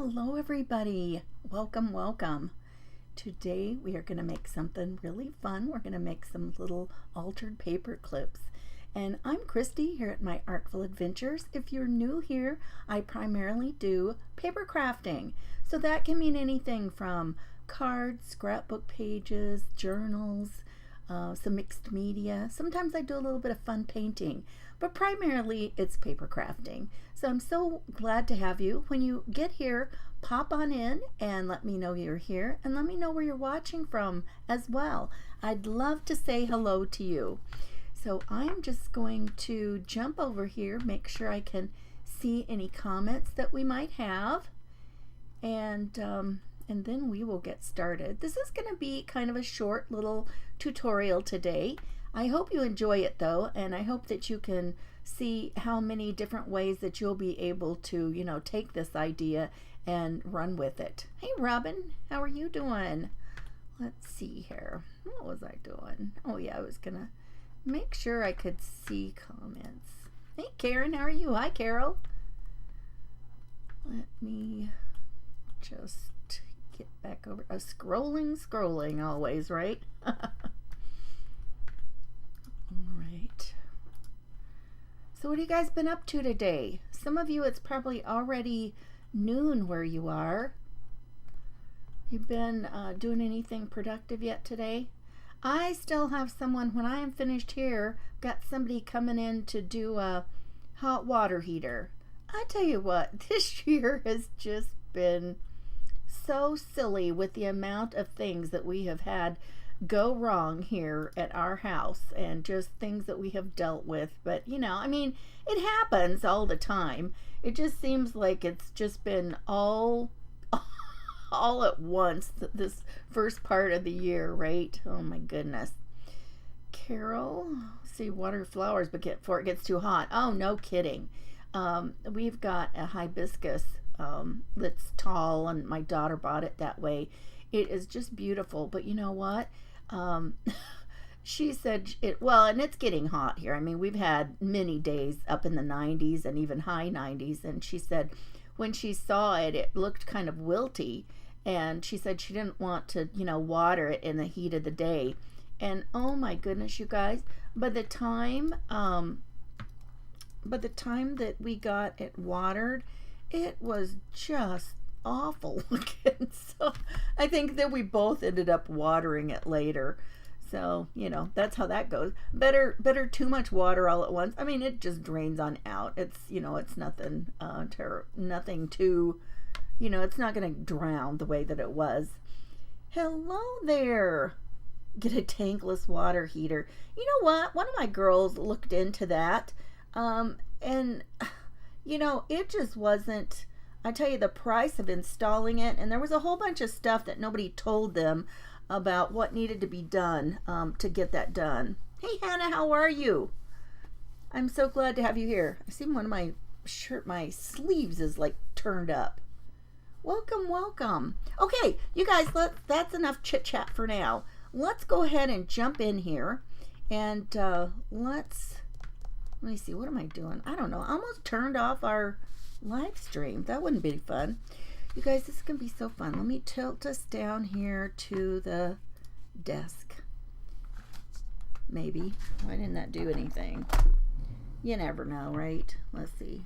Hello everybody, welcome. Today we are going to make something really fun. We're going to make some little altered paper clips. And I'm Christy here at My Artful Adventures. If you're new here, I primarily do paper crafting. So that can mean anything from cards, scrapbook pages, journals, some mixed media. Sometimes I do a little bit of fun painting, but primarily it's paper crafting. So I'm so glad to have you. When you get here, pop on in and let me know you're here, and let me know where you're watching from as well. I'd love to say hello to you. So I'm just going to jump over here, make sure I can see any comments that we might have, and then we will get started. This is going to be kind of a short little tutorial today. I hope you enjoy it though, and I hope that you can see how many different ways that you'll be able to, take this idea and run with it. Hey Robin, how are you doing? Let's see here. What was I doing? Oh yeah, I was gonna make sure I could see comments. Hey Karen, how are you? Hi Carol. Let me just get back over. Scrolling always, right? All right. So what have you guys been up to today? Some of you, it's probably already noon where you are. You've been doing anything productive yet today? I still have someone, when I am finished here, got somebody coming in to do a hot water heater. I tell you what, this year has just been so silly with the amount of things that we have had go wrong here at our house, and just things that we have dealt with. But it happens all the time. It just seems like it's just been all at once this first part of the year, right? Oh my goodness. Carol, see, water flowers before it gets too hot. Oh, no kidding. We've got a hibiscus that's tall, and my daughter bought it that way. It is just beautiful, but you know what? She said and it's getting hot here. I mean, we've had many days up in the 90s and even high 90s, and she said when she saw it, it looked kind of wilty, and she said she didn't want to, water it in the heat of the day. And oh my goodness, you guys, by the time that we got it watered, it was just awful looking. So I think that we both ended up watering it later. So that's how that goes. Better too much water all at once. I mean, it just drains on out. It's it's nothing nothing too, it's not going to drown the way that it was. Hello there. Get a tankless water heater. You know what, one of my girls looked into that, and it just wasn't. I tell you, the price of installing it, and there was a whole bunch of stuff that nobody told them about what needed to be done to get that done. Hey Hannah, how are you? I'm so glad to have you here. I see one of my my sleeves is like turned up. Welcome. Okay, you guys, that's enough chit chat for now. Let's go ahead and jump in here, and let me see, what am I doing? I don't know. I almost turned off our live stream. That wouldn't be fun. You guys, this is gonna be so fun. Let me tilt us down here to the desk. Maybe. Why didn't that do anything? You never know, right? Let's see.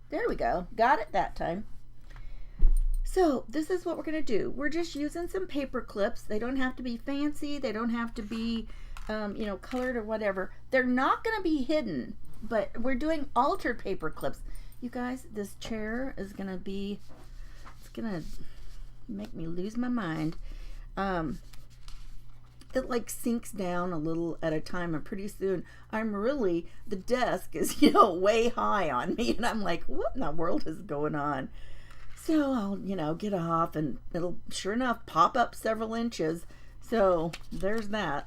There we go. Got it that time. So this is what we're gonna do. We're just using some paper clips. They don't have to be fancy. They don't have to be colored or whatever. They're not gonna be hidden, but we're doing altered paper clips. You guys, this chair is gonna make me lose my mind. It like sinks down a little at a time, and pretty soon the desk is way high on me, and I'm like, what in the world is going on? So I'll get off, and it'll sure enough pop up several inches. So there's that.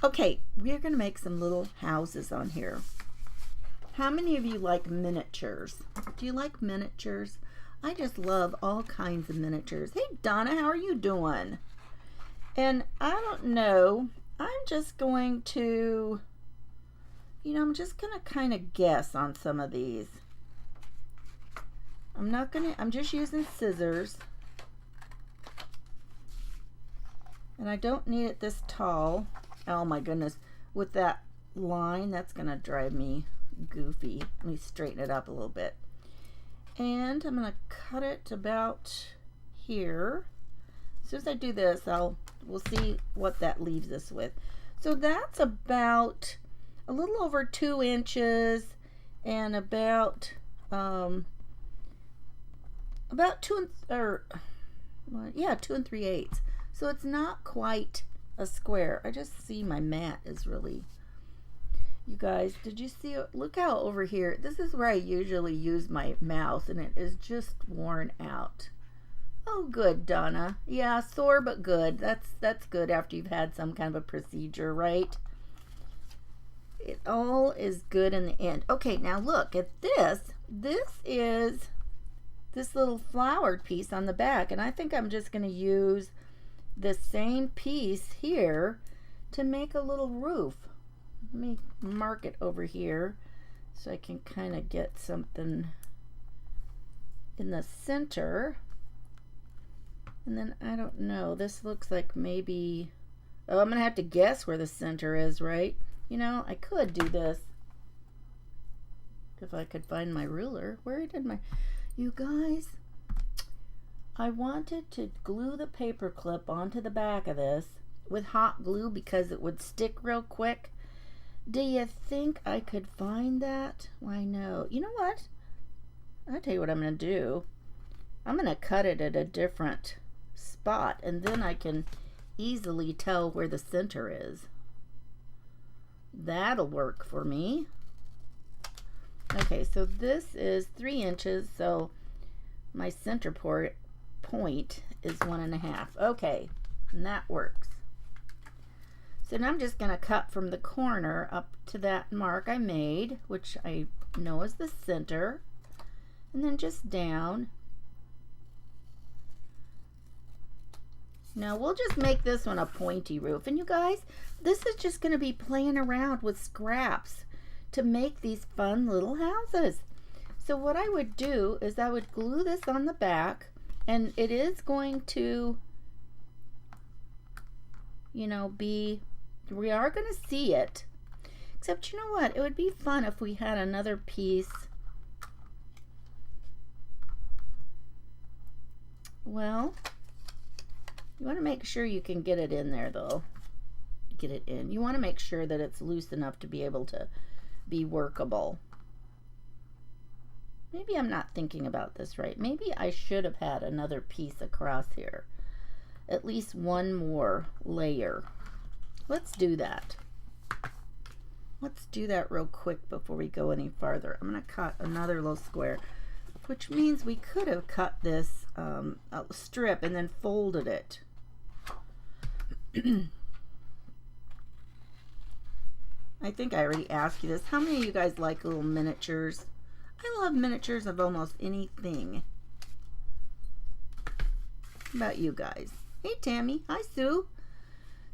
Okay, we're gonna make some little houses on here. How many of you like miniatures? Do you like miniatures? I just love all kinds of miniatures. Hey Donna, how are you doing? And I don't know, I'm just going to, I'm just going to kind of guess on some of these. I'm just using scissors. And I don't need it this tall. Oh my goodness. With that line, that's gonna drive me goofy. Let me straighten it up a little bit. And I'm gonna cut it about here. As soon as I do this, we'll see what that leaves us with. So that's about a little over 2 inches and about 2 3/8. So it's not quite a square. I just see my mat is really, you guys, did you see it? Look how over here, this is where I usually use my mouse and it is just worn out. Oh, good, Donna. Yeah, sore but good. That's good after you've had some kind of a procedure, right? It all is good in the end. Okay, now look at this. This is this little flowered piece on the back, and I think I'm just going to use the same piece here to make a little roof. Let me mark it over here so I can kind of get something in the center. And then I don't know, this looks like maybe, oh, I'm gonna have to guess where the center is, right? You know, I could do this if I could find my ruler. Where did my, you guys, I wanted to glue the paper clip onto the back of this with hot glue because it would stick real quick. Do you think I could find that? Why, no. You know what? I'll tell you what I'm going to do. I'm going to cut it at a different spot, and then I can easily tell where the center is. That'll work for me. Okay, so this is 3 inches, so my center point is 1.5. Okay, and that works. So now I'm just going to cut from the corner up to that mark I made, which I know is the center, and then just down. Now we'll just make this one a pointy roof. And you guys, this is just going to be playing around with scraps to make these fun little houses. So what I would do is I would glue this on the back, and it is going to, you know, we are going to see it. Except, you know what? It would be fun if we had another piece. Well, you want to make sure you can get it in there, though. Get it in. You want to make sure that it's loose enough to be able to be workable. Maybe I'm not thinking about this right. Maybe I should have had another piece across here. At least one more layer. Let's do that. Let's do that real quick before we go any farther. I'm going to cut another little square, which means we could have cut this strip and then folded it. I think I already asked you this. How many of you guys like little miniatures? I love miniatures of almost anything. How about you guys? Hey, Tammy. Hi, Sue.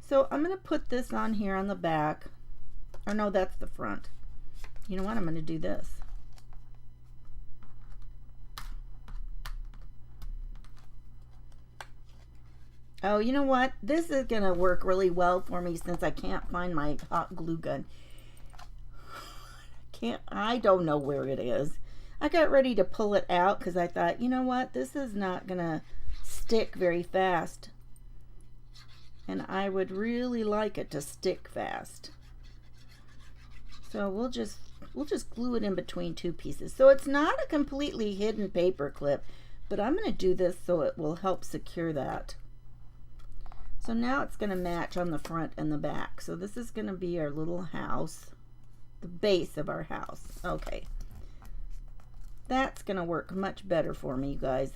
So I'm going to put this on here on the back. Or no, that's the front. You know what? I'm going to do this. Oh, you know what? This is going to work really well for me since I can't find my hot glue gun. I don't know where it is. I got ready to pull it out because I thought, you know what? This is not going to stick very fast. And I would really like it to stick fast. So we'll just glue it in between two pieces. So it's not a completely hidden paper clip, but I'm going to do this so it will help secure that. So now it's going to match on the front and the back. So this is going to be our little house, the base of our house. Okay. That's going to work much better for me, you guys.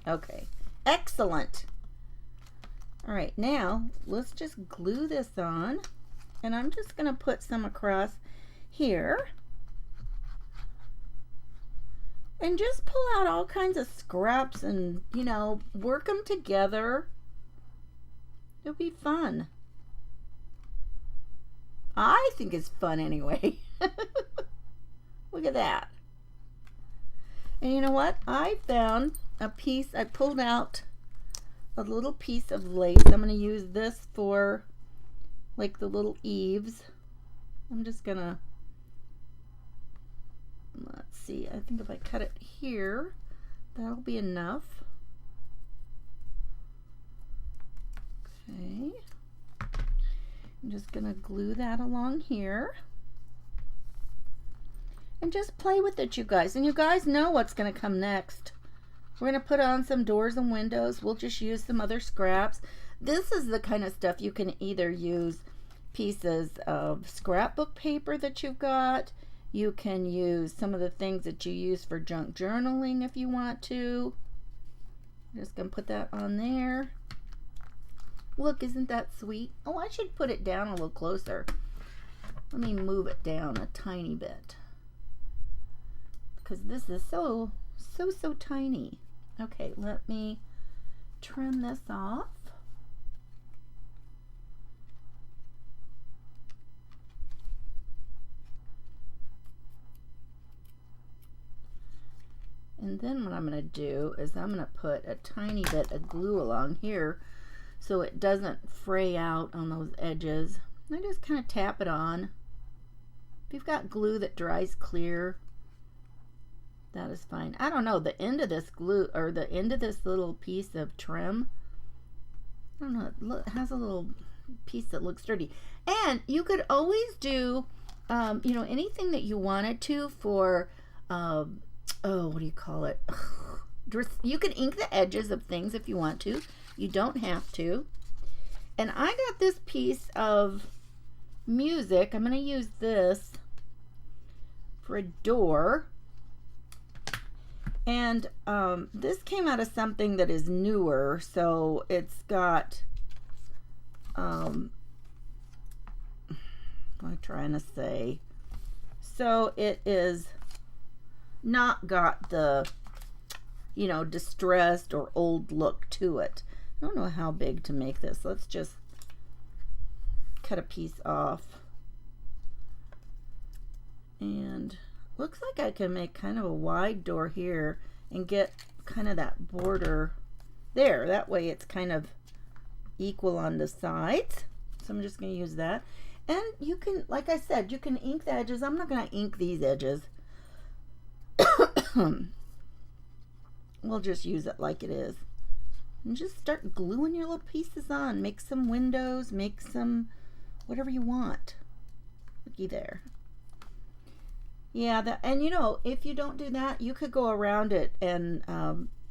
Okay. Excellent. All right, now let's just glue this on, and I'm just going to put some across here. And just pull out all kinds of scraps and, you know, work them together. It'll be fun. I think it's fun anyway. Look at that. And you know what? I found a piece. I pulled out a little piece of lace. I'm going to use this for like the little eaves. I'm just going to, let's see, I think if I cut it here, that'll be enough. Okay. I'm just going to glue that along here. And just play with it, you guys. And you guys know what's going to come next. We're going to put on some doors and windows. We'll just use some other scraps. This is the kind of stuff you can either use pieces of scrapbook paper that you've got. You can use some of the things that you use for junk journaling if you want to. I'm just going to put that on there. Look, isn't that sweet? Oh, I should put it down a little closer. Let me move it down a tiny bit, because this is so tiny. Okay, let me trim this off. And then what I'm going to do is I'm going to put a tiny bit of glue along here so it doesn't fray out on those edges. I just kind of tap it on. If you've got glue that dries clear, that is fine. I don't know, the end of this glue, or the end of this little piece of trim, I don't know, it has a little piece that looks dirty. And you could always do, you know, anything that you wanted to for, oh, what do you call it? You can ink the edges of things if you want to. You don't have to. And I got this piece of music. I'm going to use this for a door. And this came out of something that is newer, so it's got, what am I trying to say? So it is not got the, you know, distressed or old look to it. I don't know how big to make this. Let's just cut a piece off. And looks like I can make kind of a wide door here and get kind of that border there. That way it's kind of equal on the sides. So I'm just going to use that. And you can, like I said, you can ink the edges. I'm not going to ink these edges. We'll just use it like it is. And just start gluing your little pieces on. Make some windows, make some whatever you want. Looky there. Yeah, and you know, if you don't do that, you could go around it and,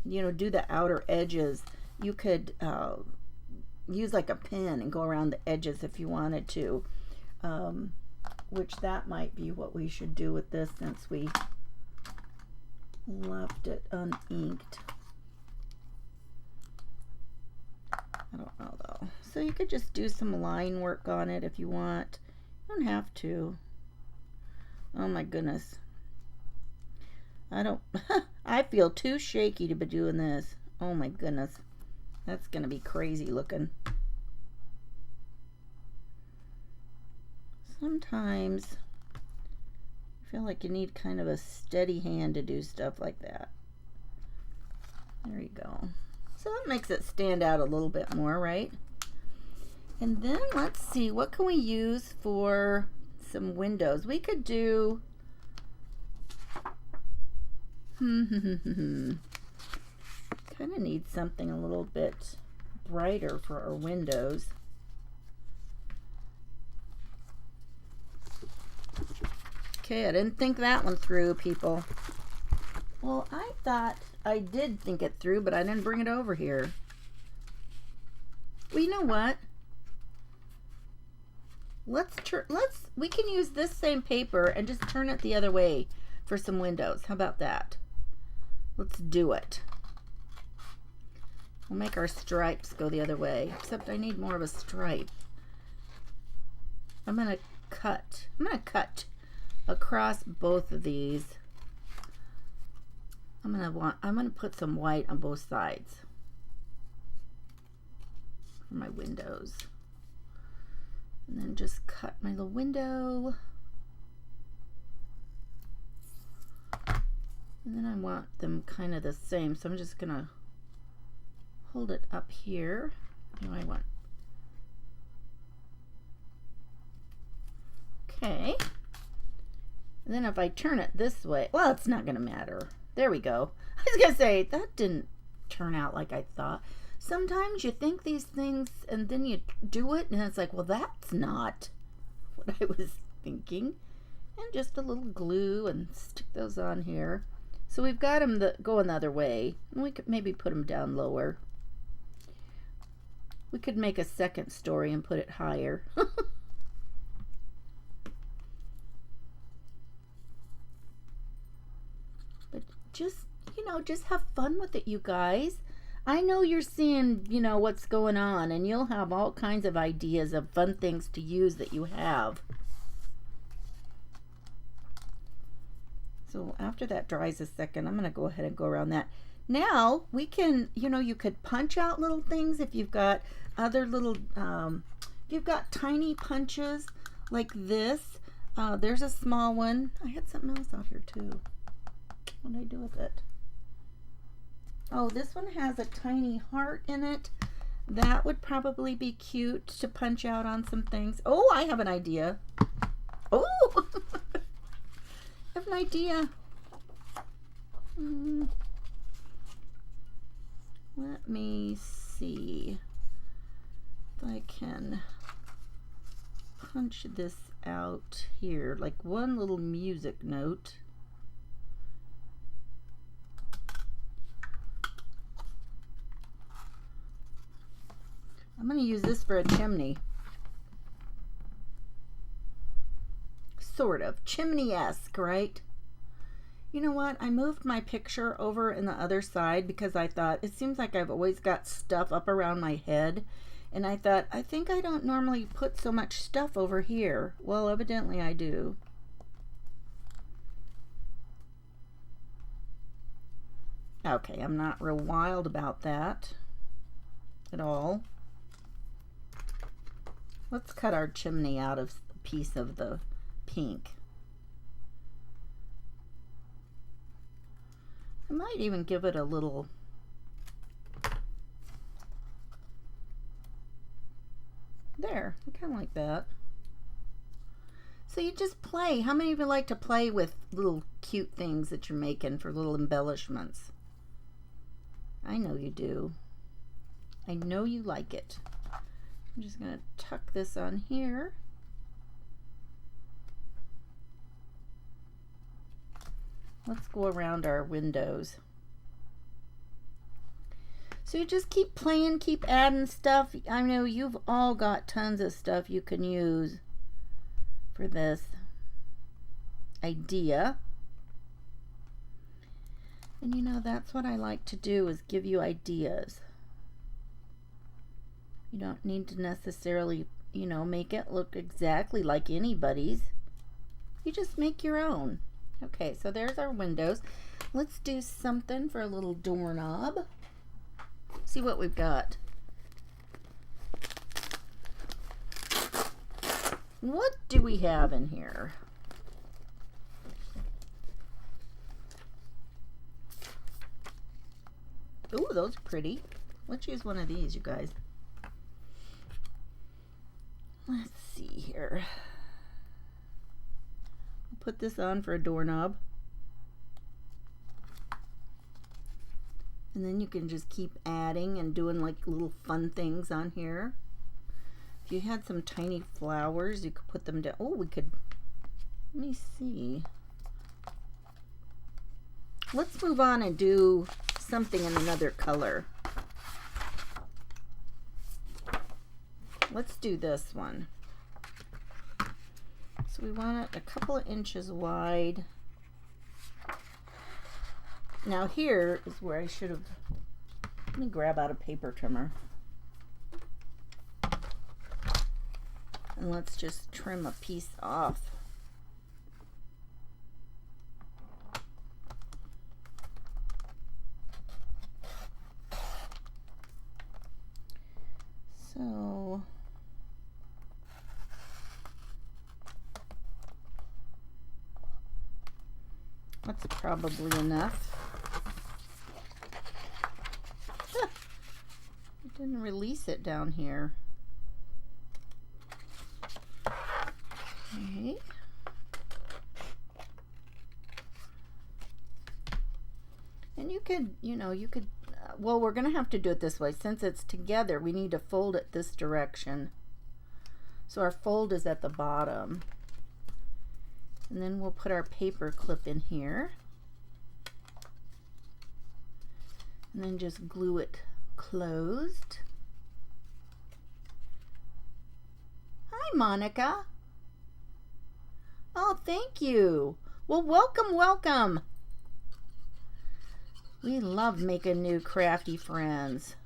you know, do the outer edges. You could use like a pin and go around the edges if you wanted to, which that might be what we should do with this since we left it uninked. I don't know though. So you could just do some line work on it if you want. You don't have to. Oh my goodness. I feel too shaky to be doing this. Oh my goodness. That's going to be crazy looking. Sometimes I feel like you need kind of a steady hand to do stuff like that. There you go. So that makes it stand out a little bit more, right? And then let's see, what can we use for some windows? We could do kind of need something a little bit brighter for our windows. Okay, I didn't think that one through, people. Well, I thought I did think it through, but I didn't bring it over here. Well, you know what? We can use this same paper and just turn it the other way for some windows. How about that? Let's do it. We'll make our stripes go the other way, except I need more of a stripe. I'm gonna cut across both of these. I'm gonna put some white on both sides for my windows. And then just cut my little window. And then I want them kind of the same, so I'm just gonna hold it up here. What do I want? Okay. And then if I turn it this way, well, it's not gonna matter. There we go. I was gonna say, that didn't turn out like I thought. Sometimes you think these things and then you do it and it's like, well, that's not what I was thinking. And just a little glue and stick those on here. So we've got them going the other way. And we could maybe put them down lower. We could make a second story and put it higher. But just, just have fun with it, you guys. I know you're seeing, what's going on, and you'll have all kinds of ideas of fun things to use that you have. So after that dries a second, I'm going to go ahead and go around that. Now we can, you could punch out little things if you've got other little, if you've got tiny punches like this. There's a small one. I had something else out here too. What did I do with it? Oh, this one has a tiny heart in it. That would probably be cute to punch out on some things. Oh, I have an idea. Oh! I have an idea. Let me see if I can punch this out here, like one little music note. I'm going to use this for a chimney. Sort of. Chimney-esque, right? You know what? I moved my picture over in the other side because I thought it seems like I've always got stuff up around my head. And I thought, I think I don't normally put so much stuff over here. Well, evidently I do. Okay, I'm not real wild about that at all. Let's cut our chimney out of a piece of the pink. I might even give it a little there. I kind of like that. So you just play. How many of you like to play with little cute things that you're making for little embellishments? I know you do. I know you like it. I'm just going to tuck this on here. Let's go around our windows. So you just keep playing, keep adding stuff. I know you've all got tons of stuff you can use for this idea. And that's what I like to do, is give you ideas. You don't need to necessarily, make it look exactly like anybody's. You just make your own. Okay, so there's our windows. Let's do something for a little doorknob. See what we've got. What do we have in here? Ooh, those are pretty. Let's use one of these, you guys. Let's see here. I'll put this on for a doorknob. And then you can just keep adding and doing like little fun things on here. If you had some tiny flowers, you could put them down. Oh, we could, let me see. Let's move on and do something in another color. Let's do this one. So we want it a couple of inches wide. Now here is where I should have, let me grab out a paper trimmer. And let's just trim a piece off. So That's probably enough. Huh. I didn't release it down here. Okay. And you could, well, we're going to have to do it this way. Since it's together, we need to fold it this direction. So our fold is at the bottom. And then we'll put our paper clip in here. And then just glue it closed. Hi, Monica. Oh, thank you. Well, welcome, welcome. We love making new crafty friends.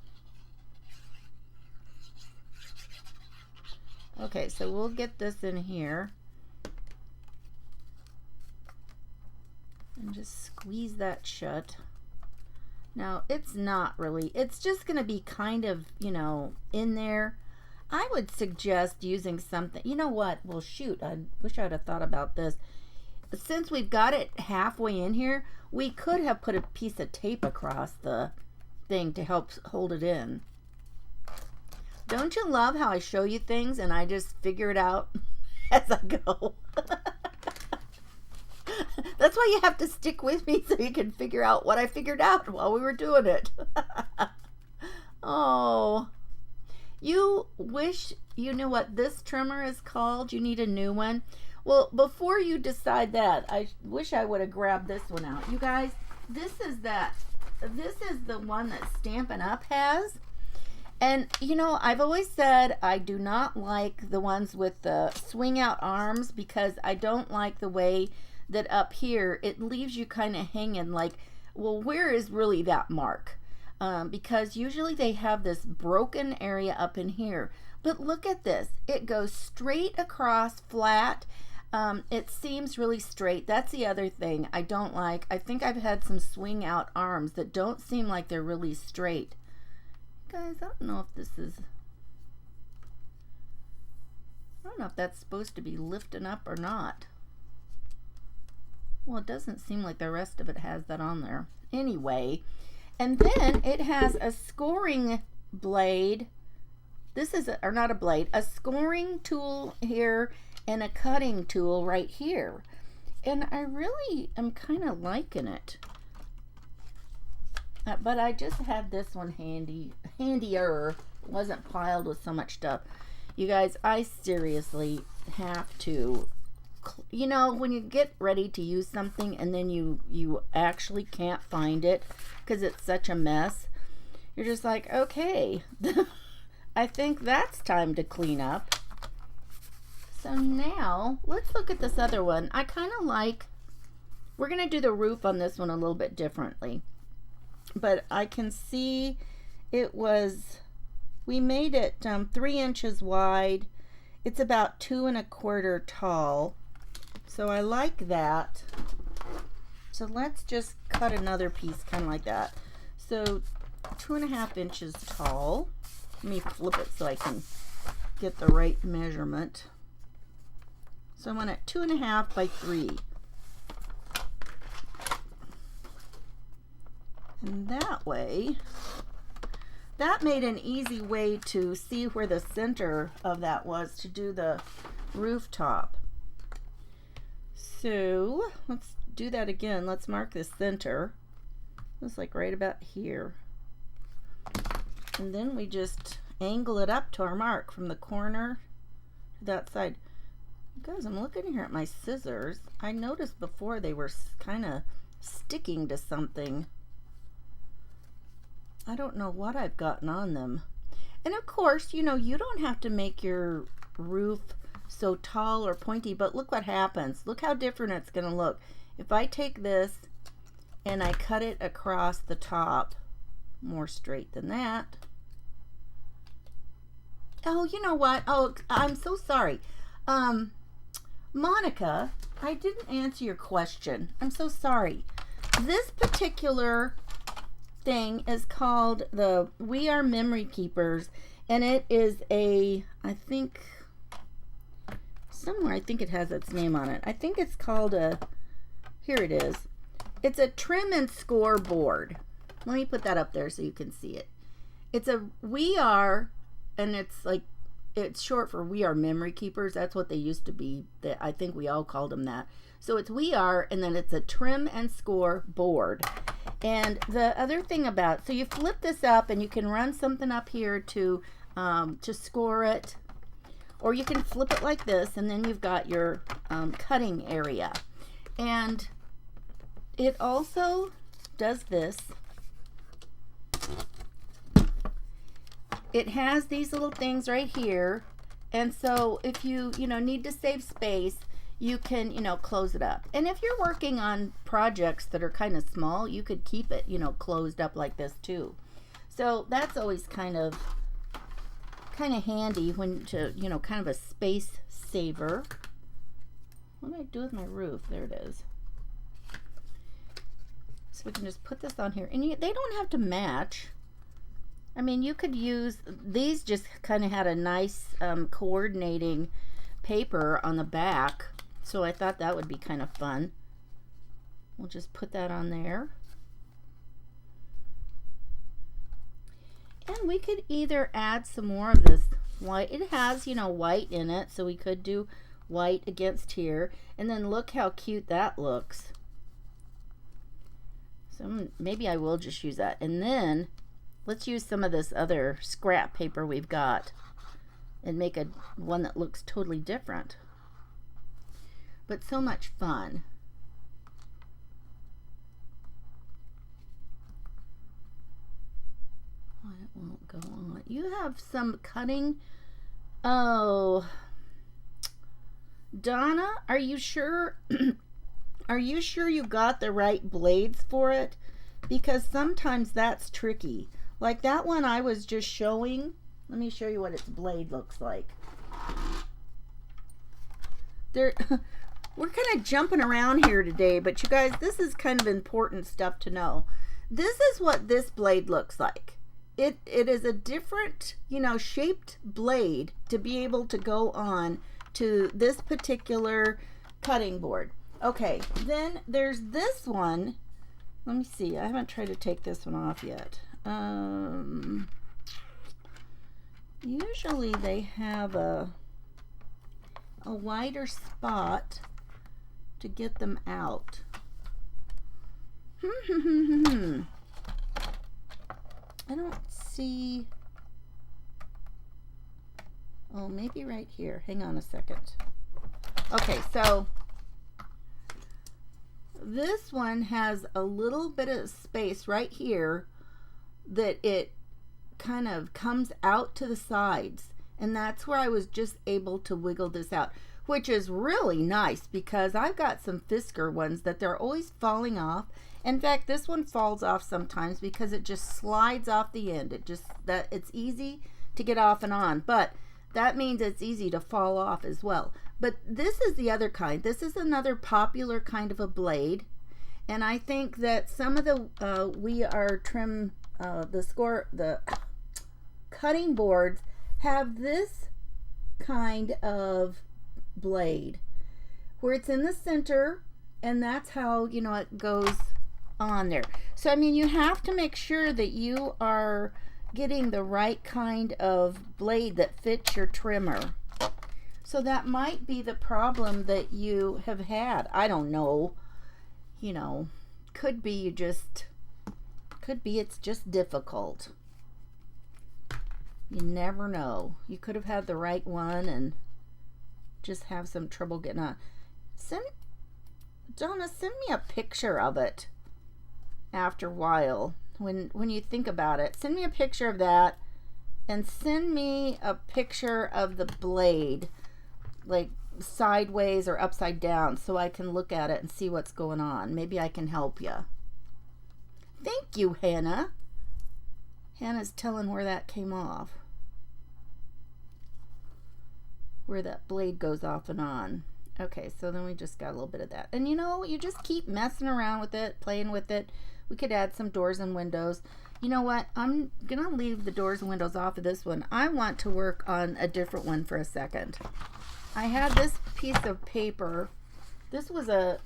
Okay, so we'll get this in here. And just squeeze that shut. Now, it's not really, it's just going to be kind of, in there. I would suggest using something, you know what? Well, shoot, I wish I would have thought about this. Since we've got it halfway in here, we could have put a piece of tape across the thing to help hold it in. Don't you love how I show you things and I just figure it out as I go? That's why you have to stick with me so you can figure out what I figured out while we were doing it. Oh, you wish you knew what this trimmer is called? You need a new one? Well, before you decide that, I wish I would have grabbed this one out. You guys, this is the one that Stampin' Up! Has. And, I've always said I do not like the ones with the swing out arms because I don't like the way that up here it leaves you kind of hanging like, well, where is really that mark? Because usually they have this broken area up in here. But look at this. It goes straight across flat. It seems really straight. That's the other thing I don't like. I think I've had some swing out arms that don't seem like they're really straight. Guys, I don't know if this is, I don't know if that's supposed to be lifting up or not. Well, it doesn't seem like the rest of it has that on there. Anyway, and then it has a scoring blade. This is, or not a blade, a scoring tool here and a cutting tool right here. And I really am kind of liking it. But I just had this one handier. It wasn't piled with so much stuff. You guys, I seriously have to, when you get ready to use something and then you actually can't find it because it's such a mess, you're just like, okay, I think that's time to clean up. So now, let's look at this other one. I kind of like, we're going to do the roof on this one a little bit differently. But I can see it was, we made it 3 inches wide. It's about 2 1/4 tall. So I like that. So let's just cut another piece kind of like that. So 2 1/2 inches tall. Let me flip it so I can get the right measurement. So I want it 2 1/2 by 3. And that way, that made an easy way to see where the center of that was to do the rooftop. So let's do that again. Let's mark the center. It's like right about here. And then we just angle it up to our mark from the corner to that side. Guys, I'm looking here at my scissors. I noticed before they were kind of sticking to something. I don't know what I've gotten on them. And of course, you don't have to make your roof so tall or pointy, but look what happens. Look how different it's going to look. If I take this and I cut it across the top, more straight than that. Oh, you know what? Oh, I'm so sorry. Monica, I didn't answer your question. I'm so sorry. This particular thing is called the We Are Memory Keepers, and it is I think somewhere I think it has its name on it. I think it's called here it is, It's a trim and score board. Let me put that up there so you can see it. It's a We Are, and it's like, it's short for We Are Memory Keepers. That's what they used to be. I think we all called them that. So it's We Are, and then it's a trim and score board. And the other thing about, so you flip this up and you can run something up here to score it, or you can flip it like this, and then you've got your cutting area. And it also does this. It has these little things right here, and so if you need to save space, you can close it up. And if you're working on projects that are kind of small, you could keep it closed up like this too. So that's always kind of handy when to kind of a space saver. What do I do with my roof? There it is. So we can just put this on here, and they don't have to match. I mean, you could use these, just kind of had a nice coordinating paper on the back, so I thought that would be kind of fun. We'll just put that on there. And we could either add some more of this white. It has, white in it, so we could do white against here. And then look how cute that looks. So maybe I will just use that. And then let's use some of this other scrap paper we've got and make one that looks totally different. But so much fun. Oh, it won't go on. You have some cutting. Oh, Donna, are you sure? Are you sure you got the right blades for it? Because sometimes that's tricky. Like that one I was just showing. Let me show you what its blade looks like. We're kind of jumping around here today, but you guys, this is kind of important stuff to know. This is what this blade looks like. It is a different, shaped blade to be able to go on to this particular cutting board. Okay, then there's this one. Let me see. I haven't tried to take this one off yet. Usually they have a wider spot to get them out. I don't see. Oh, maybe right here. Hang on a second. Okay, so this one has a little bit of space right here that it kind of comes out to the sides, and that's where I was just able to wiggle this out, which is really nice because I've got some Fisker ones that they're always falling off. In fact, this one falls off sometimes because it just slides off the end. It's easy to get off and on, but that means it's easy to fall off as well. But this is the other kind. This is another popular kind of a blade, and I think that some of the We Are trim, the cutting boards have this kind of blade where it's in the center, and that's how it goes on there. So I mean, you have to make sure that you are getting the right kind of blade that fits your trimmer. So that might be the problem that you have had. I don't know. Could be it's just difficult. You never know. You could have had the right one and just have some trouble getting on. Donna, send me a picture of it after a while. When you think about it, send me a picture of that, and send me a picture of the blade, like sideways or upside down, so I can look at it and see what's going on. Maybe I can help you. Thank you, Hannah. Hannah's telling where that came off, where that blade goes off and on. Okay, so then we just got a little bit of that, and you just keep messing around with it, playing with it. We could add some doors and windows. You know what? I'm gonna leave the doors and windows off of this one. I want to work on a different one for a second. I had this piece of paper. This was a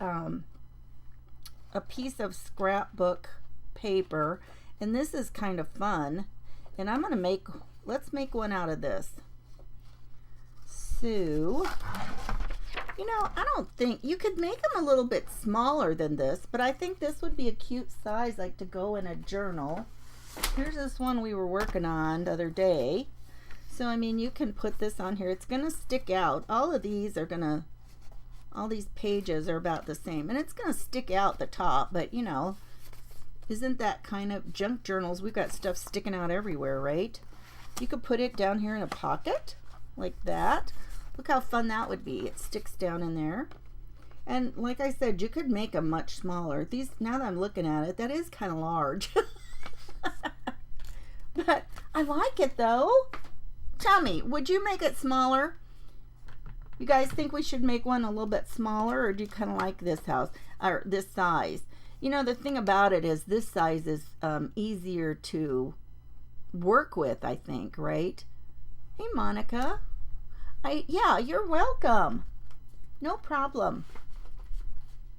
a piece of scrapbook paper, and this is kind of fun. And I'm going to let's make one out of this. So, you know, I don't think, you could make them a little bit smaller than this, but I think this would be a cute size, like to go in a journal. Here's this one we were working on the other day. So, I mean, you can put this on here. It's going to stick out. All of these are going to, all these pages are about the same. And it's going to stick out the top, but, you know, isn't that kind of junk journals? We've got stuff sticking out everywhere, right? You could put it down here in a pocket like that. Look how fun that would be. It sticks down in there. And like I said, you could make them much smaller. These, now that I'm looking at it, that is kind of large. But I like it though. Tell me, would you make it smaller? You guys think we should make one a little bit smaller, or do you kind of like this house or this size? You know, the thing about it is this size is easier to work with, I think, right? Hey, Monica. Yeah, you're welcome. No problem.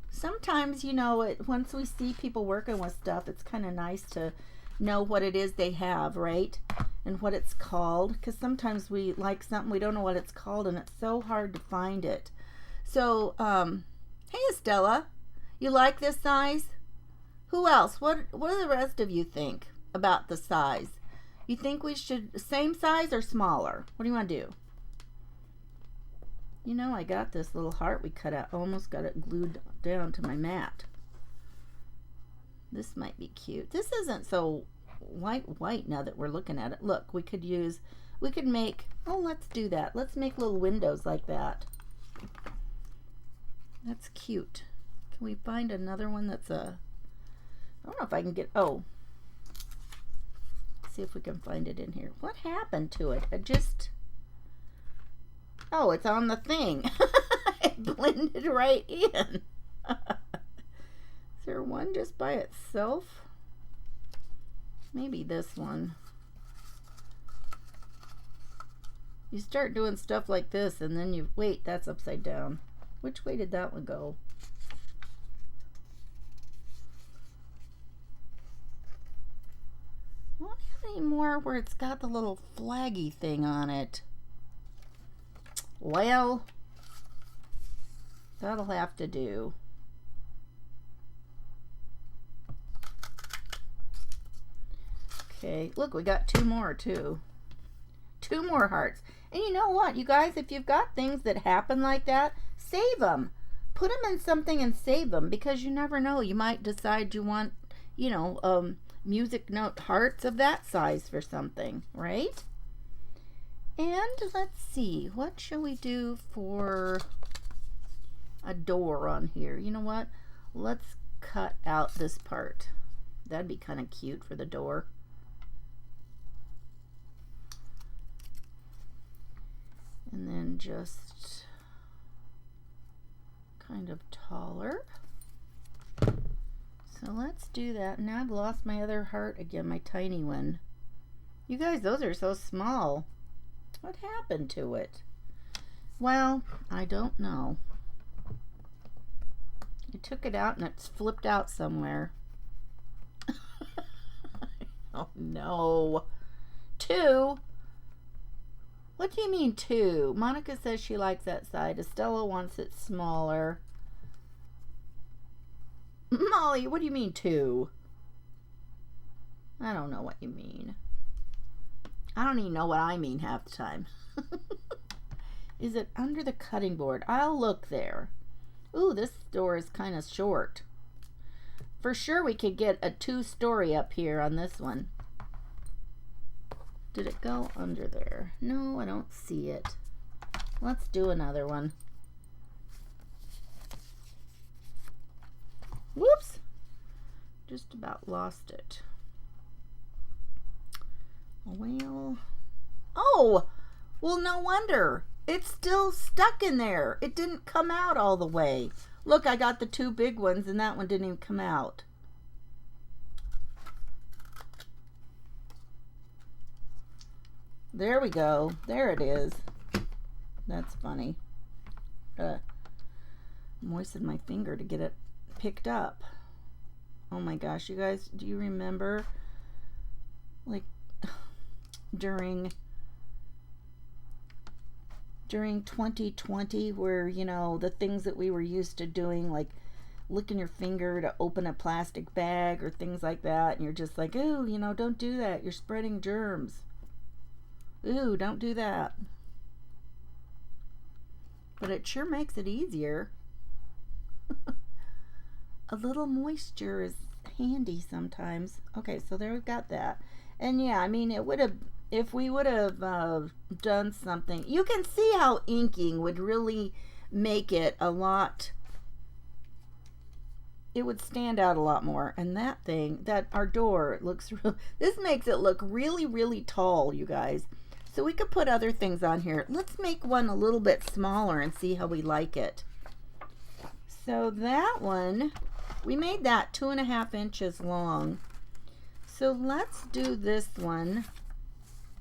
Sometimes, you know, once we see people working with stuff, it's kind of nice to know what it is they have, right? And what it's called. Because sometimes we like something, we don't know what it's called, and it's so hard to find it. So, hey, Estella. You like this size? Who else? What do the rest of you think about the size? You think we should same size or smaller? What do you want to do? You know, I got this little heart we cut out. Almost got it glued down to my mat. This might be cute. This isn't so white now that we're looking at it. Look, we could make, oh, let's do that. Let's make little windows like that. That's cute. Can we find another one that's I don't know if I can get, oh. See if we can find it in here. What happened to it? Oh, it's on the thing. It blended right in. Is there one just by itself? Maybe this one. You start doing stuff like this and then you, wait, that's upside down. Which way did that one go? I don't have any more where it's got the little flaggy thing on it. Well, that'll have to do. Okay, look, we got two more too. Two more hearts. And you know what, you guys, if you've got things that happen like that, save them. Put them in something and save them, because you never know. You might decide you want, you know, music note hearts of that size for something, right? And let's see, what shall we do for a door on here? You know what? Let's cut out this part. That'd be kind of cute for the door. And then just kind of taller. So let's do that. Now I've lost my other heart again, my tiny one. You guys, those are so small. What happened to it? Well, I don't know. I took it out and it's flipped out somewhere. Oh no. Two? What do you mean two? Monica says she likes that side. Estella wants it smaller. Molly, what do you mean two? I don't know what you mean. I don't even know what I mean half the time. Is it under the cutting board? I'll look there. Ooh, this door is kind of short. For sure we could get a 2-story up here on this one. Did it go under there? No, I don't see it. Let's do another one. Whoops! Just about lost it. Well, oh, well, no wonder. It's still stuck in there. It didn't come out all the way. Look, I got the 2 big ones and that one didn't even come out. There we go. There it is. That's funny. Moisten my finger to get it picked up. Oh my gosh, you guys, do you remember like during 2020 where, you know, the things that we were used to doing, like licking your finger to open a plastic bag or things like that, and you're just like, ooh, you know, don't do that, you're spreading germs. Ooh, don't do that. But it sure makes it easier. A little moisture is handy sometimes. Okay, so there we've got that. And yeah, I mean, it would have, if we would have done something, you can see how inking would really make it a lot, it would stand out a lot more. And that thing, that our door, it looks real, this makes it look really, really tall, you guys. So we could put other things on here. Let's make one a little bit smaller and see how we like it. So that one, we made that 2.5 inches long. So let's do this one.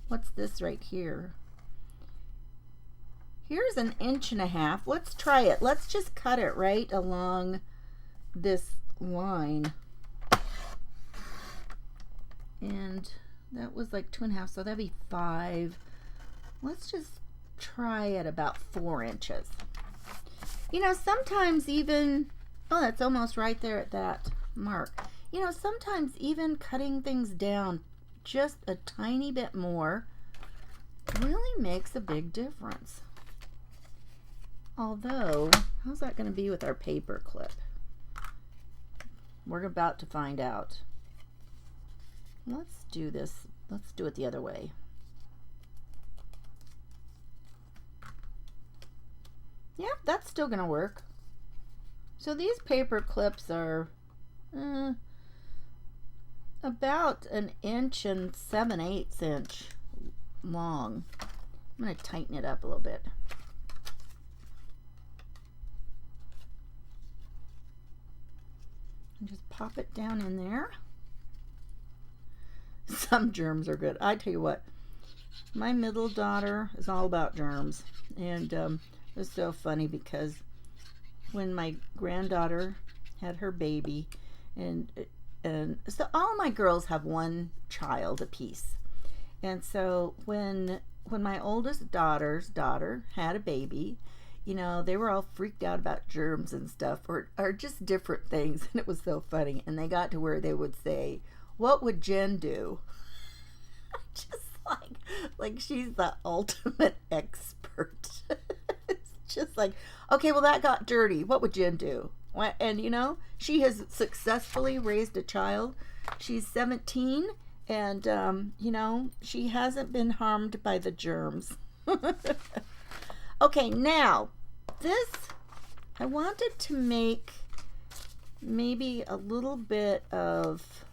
What's this right here? Here's 1.5 inches. Let's try it. Let's just cut it right along this line. And that was like 2.5, so that'd be 5. Let's just try at about 4 inches. You know, sometimes even, oh, that's almost right there at that mark. You know, sometimes even cutting things down just a tiny bit more really makes a big difference. Although, how's that going to be with our paper clip? We're about to find out. Let's do this. Let's do it the other way. Yep, that's still going to work. So these paper clips are about 1 7/8 inches long. I'm going to tighten it up a little bit. And just pop it down in there. Some germs are good. I tell you what, my middle daughter is all about germs. And it was so funny because when my granddaughter had her baby, and so all my girls have one child apiece. And so when my oldest daughter's daughter had a baby, you know, they were all freaked out about germs and stuff, or just different things. And it was so funny. And they got to where they would say, "What would Jen do?" Just like she's the ultimate expert. It's just like, okay, well, that got dirty. What would Jen do? And, you know, she has successfully raised a child. She's 17, and, you know, she hasn't been harmed by the germs. Okay, now, this, I wanted to make maybe a little bit of,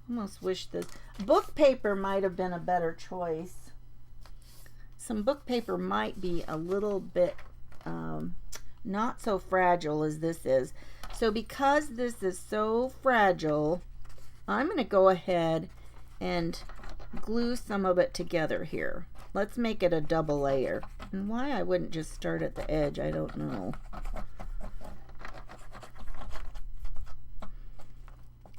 almost wish this book paper might have been a better choice. Some book paper might be a little bit not so fragile as this is. So because this is so fragile, I'm going to go ahead and glue some of it together here. Let's make it a double layer. And why I wouldn't just start at the edge, I don't know.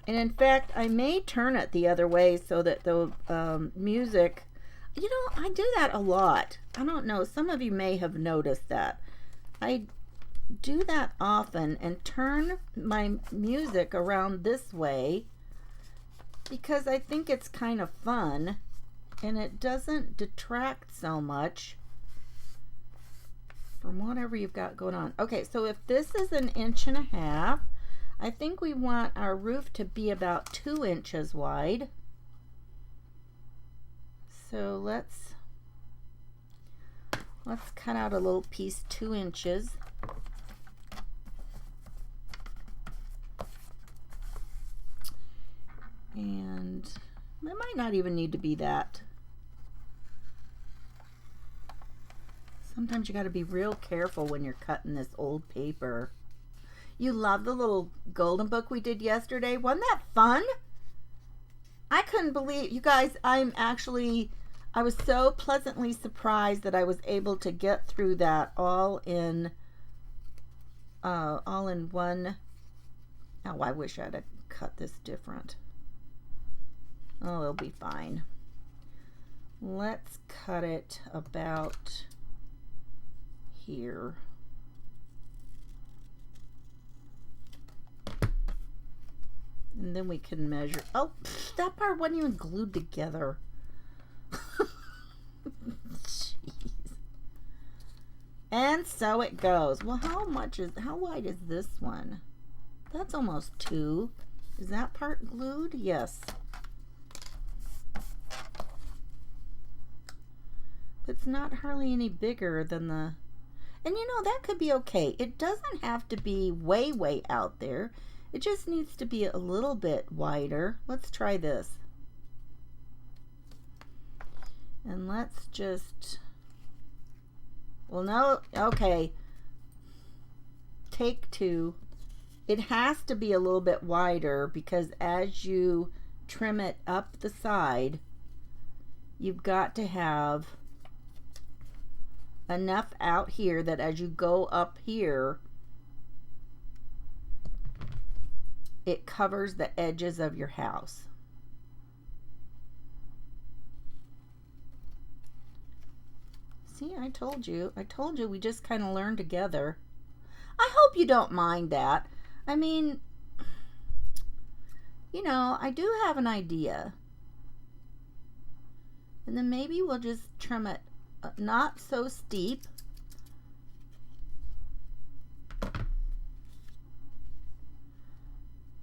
And in fact, I may turn it the other way so that the music, you know, I do that a lot. I don't know, some of you may have noticed that. I do that often and turn my music around this way because I think it's kind of fun and it doesn't detract so much from whatever you've got going on. Okay, so if this is 1.5 inches, I think we want our roof to be about 2 inches wide. So let's cut out a little piece 2 inches. And it might not even need to be that. Sometimes you got to be real careful when you're cutting this old paper. You love the little golden book we did yesterday. Wasn't that fun? I couldn't believe, you guys, I was so pleasantly surprised that I was able to get through that all in all in one. Oh, I wish I'd have cut this different. Oh, it'll be fine. Let's cut it about here. And then we can measure. Oh, that part wasn't even glued together. Jeez. And so it goes. Well, how wide is this one? That's almost 2. Is that part glued? Yes. It's not hardly any bigger than the... And you know, that could be okay. It doesn't have to be way, way out there. It just needs to be a little bit wider. Let's try this. And let's just... Well, no, okay. Take 2. It has to be a little bit wider because as you trim it up the side, you've got to have enough out here that as you go up here, it covers the edges of your house. See, I told you we just kind of learn together. I hope you don't mind that. I mean, you know, I do have an idea. And then maybe we'll just trim it not so steep.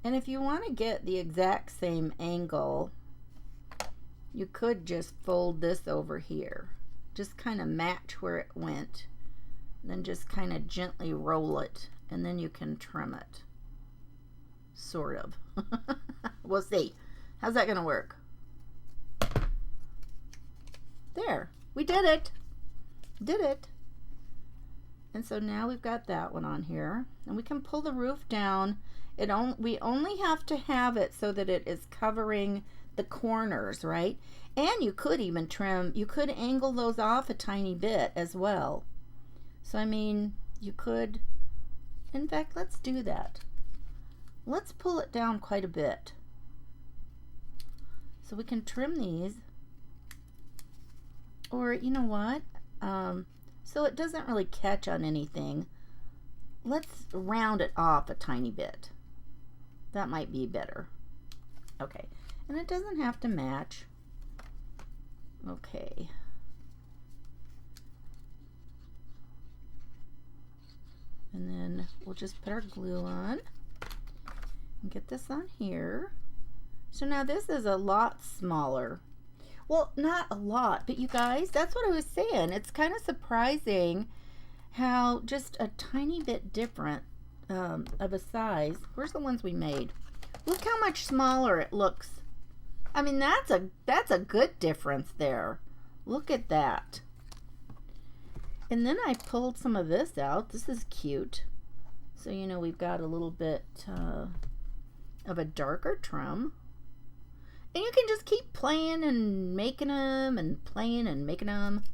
And if you want to get the exact same angle, you could just fold this over here. Just kind of match where it went. Then just kind of gently roll it. And then you can trim it. Sort of. We'll see. How's that going to work? There. We did it. Did it. And so now we've got that one on here. And we can pull the roof down. We only have to have it so that it is covering the corners, right? And you could even trim, you could angle those off a tiny bit as well. So I mean, you could, in fact, let's do that. Let's pull it down quite a bit. So we can trim these. Or you know what? So it doesn't really catch on anything. Let's round it off a tiny bit. That might be better. Okay. And it doesn't have to match. Okay. And then we'll just put our glue on and get this on here. So now this is a lot smaller. Well, not a lot, but you guys, that's what I was saying. It's kind of surprising how just a tiny bit different of a size. Where's the ones we made? Look how much smaller it looks. I mean, that's a good difference there. Look at that. And then I pulled some of this out. This is cute. So, you know, we've got a little bit of a darker trim. And you can just keep playing and making them and playing and making them.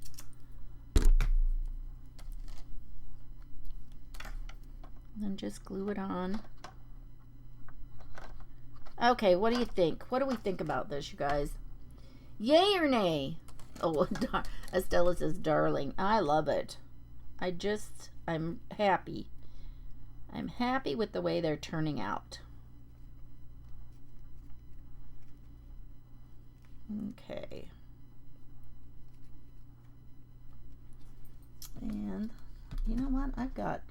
And then just glue it on. Okay, what do you think? What do we think about this, you guys? Yay or nay? Oh, Estella says, darling. I love it. I'm happy. I'm happy with the way they're turning out. Okay. And you know what? Let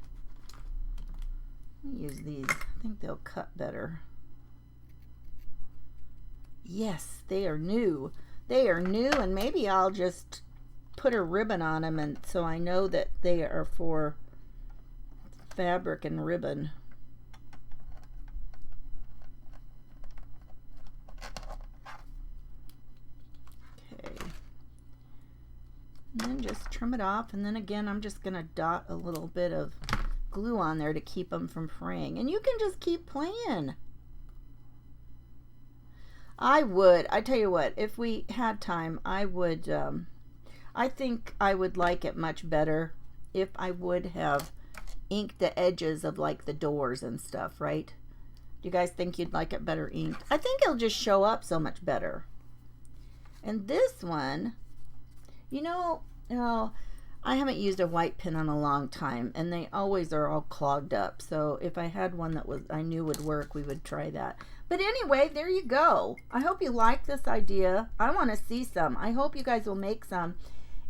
me use these. I think they'll cut better. Yes, they are new. They are new, and maybe I'll just put a ribbon on them, and so I know that they are for fabric and ribbon. Okay. And then just trim it off, and then again I'm just going to dot a little bit of glue on there to keep them from fraying. And you can just keep playing. I tell you what, if we had time, I think I would like it much better if I would have ink the edges of like the doors and stuff, right? Do you guys think you'd like it better inked? I think it'll just show up so much better. And this one, you know, I haven't used a white pen in a long time, and they always are all clogged up. So if I had one that I knew would work, we would try that. But anyway, there you go. I hope you like this idea. I want to see some. I hope you guys will make some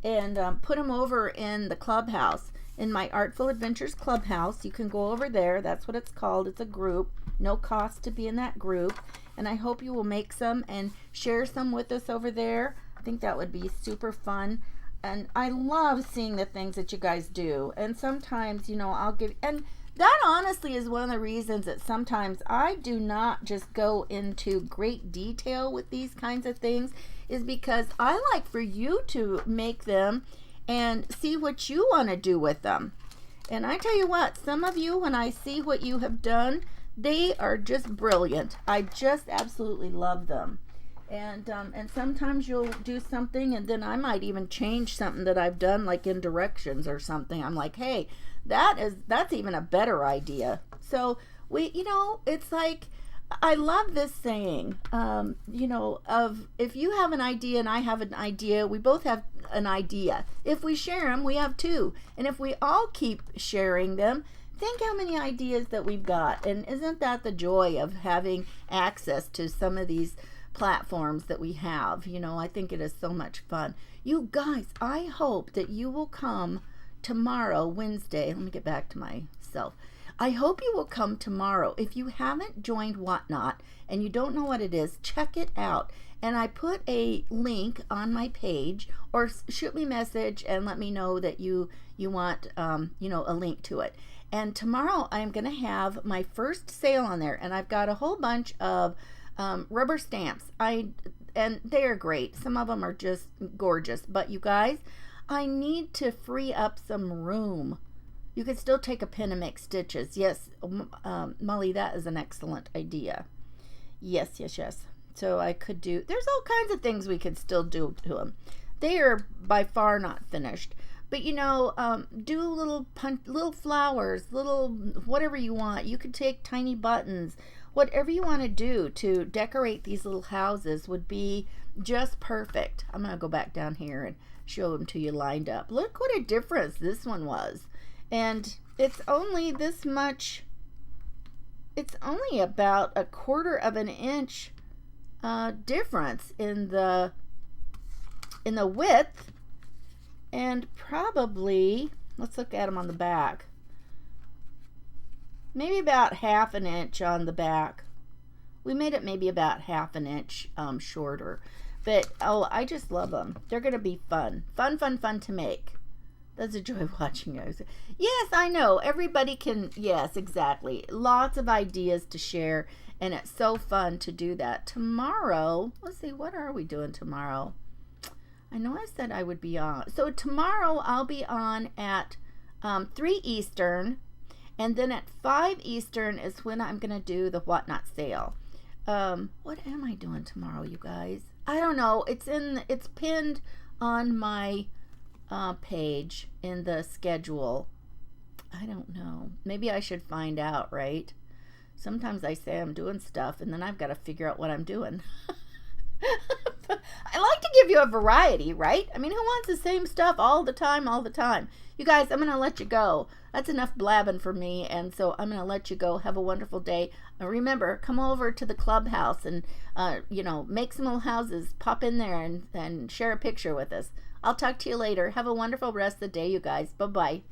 and put them over in the clubhouse, in my Artful Adventures Clubhouse. You can go over there. That's what it's called. It's a group. No cost to be in that group. And I hope you will make some and share some with us over there. I think that would be super fun. And I love seeing the things that you guys do. And sometimes, you know, I'll give, and that honestly is one of the reasons that sometimes I do not just go into great detail with these kinds of things, is because I like for you to make them and see what you want to do with them. And I tell you what, some of you, when I see what you have done, they are just brilliant. I just absolutely love them. And sometimes you'll do something, and then I might even change something that I've done, like in directions or something. I'm like, hey, that's even a better idea. So you know, it's like, I love this saying, you know, of if you have an idea and I have an idea, we both have an idea. If we share them, we have two. And if we all keep sharing them, think how many ideas that we've got. And isn't that the joy of having access to some of these platforms that we have? You know, I think it is so much fun. You guys, I hope that you will come tomorrow, Wednesday. Let me get back to myself. I hope you will come tomorrow. If you haven't joined Whatnot and you don't know what it is, check it out. And I put a link on my page, or shoot me a message and let me know that you want you know, a link to it. And tomorrow I'm going to have my first sale on there, and I've got a whole bunch of rubber stamps. And they are great. Some of them are just gorgeous. But you guys, I need to free up some room. You can still take a pen and make stitches. Yes, Molly, that is an excellent idea. Yes. So I could do, there's all kinds of things we could still do to them. They are by far not finished. But you know, do little flowers, little whatever you want. You could take tiny buttons. Whatever you want to do to decorate these little houses would be just perfect. I'm going to go back down here and show them to you lined up. Look what a difference this one was. And it's only this much. It's only about 1/4 of an inch difference in the width. And probably, let's look at them on the back. Maybe about 1/2 inch on the back. We made it maybe about 1/2 inch shorter. But, oh, I just love them. They're going to be fun. Fun to make. That's a joy watching those. Yes, I know. Everybody can, yes, exactly. Lots of ideas to share. And it's so fun to do that. Tomorrow, let's see, what are we doing tomorrow? I know I said I would be on. So tomorrow I'll be on at 3 Eastern. And then at 5 Eastern is when I'm going to do the Whatnot sale. What am I doing tomorrow, you guys? I don't know. It's pinned on my page in the schedule. I don't know. Maybe I should find out, right? Sometimes I say I'm doing stuff and then I've got to figure out what I'm doing. I like to give you a variety, right? I mean, who wants the same stuff all the time? You guys, I'm going to let you go. That's enough blabbing for me, and so I'm going to let you go. Have a wonderful day. And remember, come over to the clubhouse and, you know, make some little houses. Pop in there and share a picture with us. I'll talk to you later. Have a wonderful rest of the day, you guys. Bye-bye.